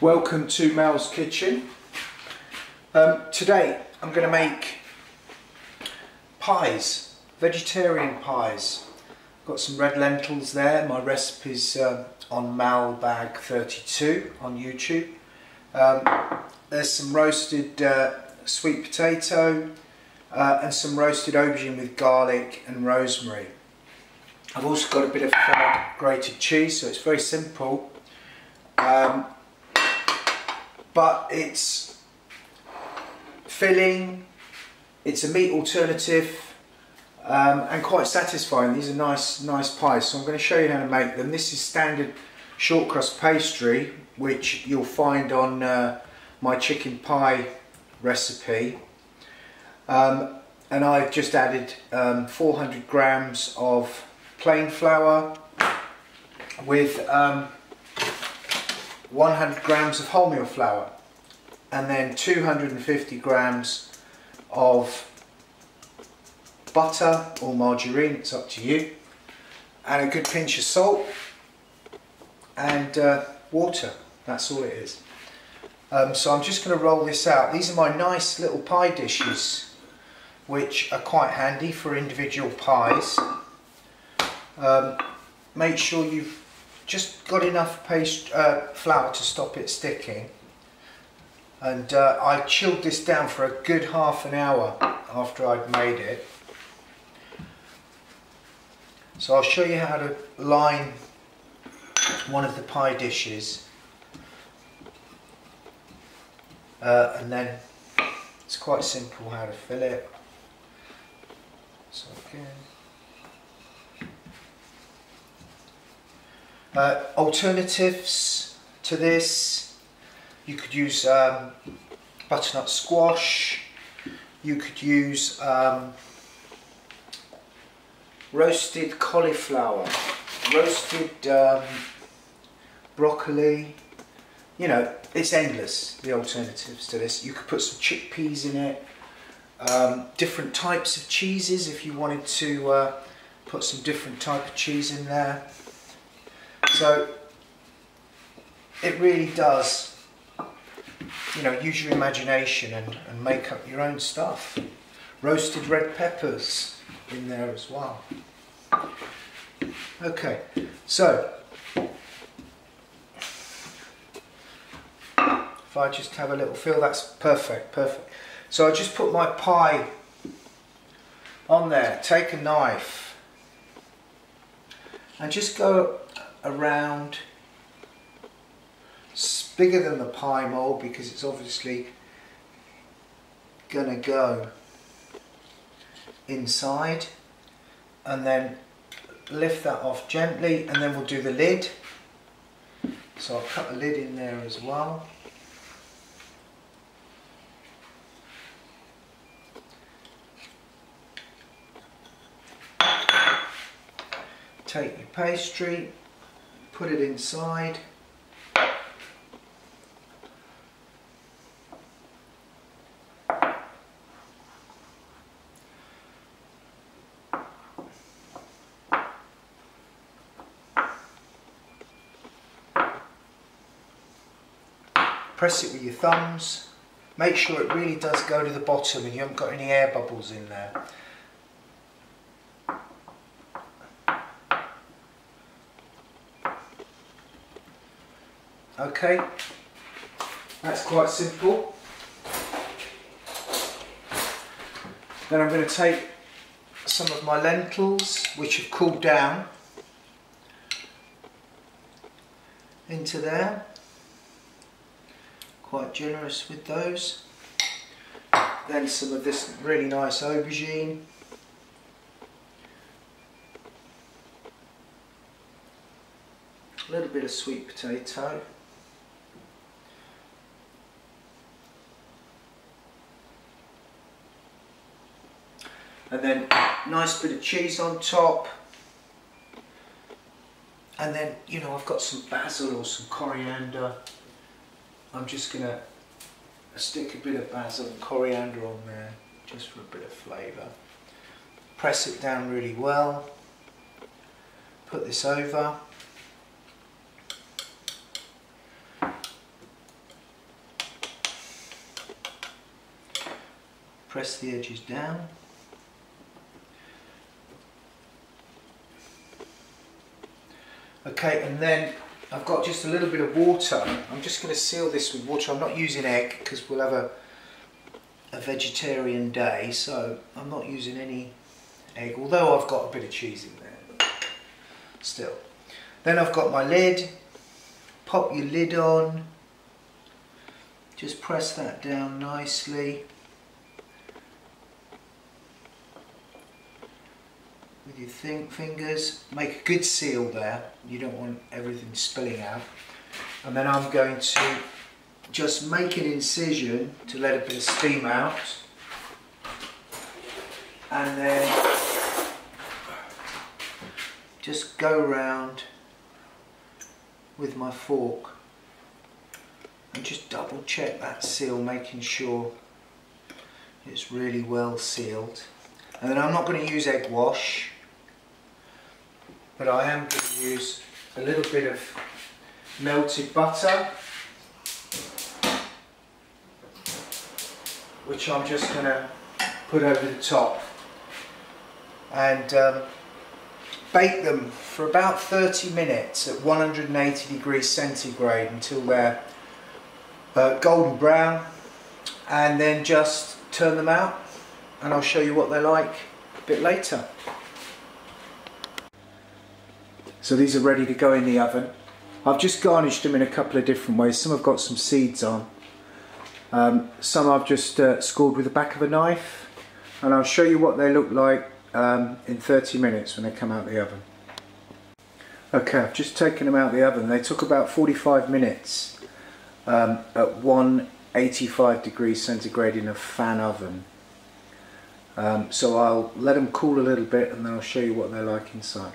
Welcome to Mel's Kitchen. Today I'm going to make pies, vegetarian pies. Got some red lentils there. My recipe's on Malbag 32 on YouTube. There's some roasted sweet potato and some roasted aubergine with garlic and rosemary. I've also got a bit of grated cheese, so it's very simple. But it's filling, it's a meat alternative, and quite satisfying. These are nice pies, so I'm going to show you how to make them. This is standard short crust pastry, which you'll find on my chicken pie recipe. And I've just added 400 grams of plain flour with 100 grams of wholemeal flour, and then 250 grams of butter or margarine, it's up to you, and a good pinch of salt and water. That's all it is. So I'm just going to roll this out. These are my nice little pie dishes, which are quite handy for individual pies. Make sure you've just got enough flour to stop it sticking, and I chilled this down for a good half an hour after I'd made it. So I'll show you how to line one of the pie dishes, and then it's quite simple how to fill it. So again, alternatives to this, you could use butternut squash, you could use roasted cauliflower, roasted broccoli. You know, it's endless, the alternatives to this. You could put some chickpeas in it, different types of cheeses if you wanted to put some different type of cheese in there. So it really does, you know, use your imagination and make up your own stuff. Roasted red peppers in there as well. Okay, so if I just have a little feel, that's perfect. So I just put my pie on there, take a knife and just go around. It's bigger than the pie mold because it's obviously gonna go inside, and then lift that off gently, and then we'll do the lid. So I'll cut the lid in there as well. Take your pastry, put it inside, press it with your thumbs, make sure it really does go to the bottom and you haven't got any air bubbles in there. Okay, that's quite simple. Then I'm going to take some of my lentils, which have cooled down, into there. Quite generous with those. Then some of this really nice aubergine. A little bit of sweet potato. And then nice bit of cheese on top. And then, you know, I've got some basil or some coriander. I'm just going to stick a bit of basil and coriander on there, just for a bit of flavour. Press it down really well. Put this over. press the edges down. Okay, and then I've got just a little bit of water. I'm just going to seal this with water. I'm not using egg because we'll have a vegetarian day, so I'm not using any egg, although I've got a bit of cheese in there still. Then I've got my lid. Pop your lid on, just press that down nicely with your fingers. Make a good seal there, you don't want everything spilling out. And then I'm going to just make an incision to let a bit of steam out, and then just go around with my fork and just double check that seal, making sure it's really well sealed. And then I'm not going to use egg wash, but I am going to use a little bit of melted butter, which I'm just going to put over the top, and bake them for about 30 minutes at 180 degrees centigrade until they're golden brown, and then just turn them out and I'll show you what they're like a bit later. So these are ready to go in the oven. I've just garnished them in a couple of different ways. Some have got some seeds on, some I've just scored with the back of a knife, and I'll show you what they look like in 30 minutes when they come out of the oven. Okay, I've just taken them out of the oven. They took about 45 minutes at 185 degrees centigrade in a fan oven. So I'll let them cool a little bit and then I'll show you what they're like inside.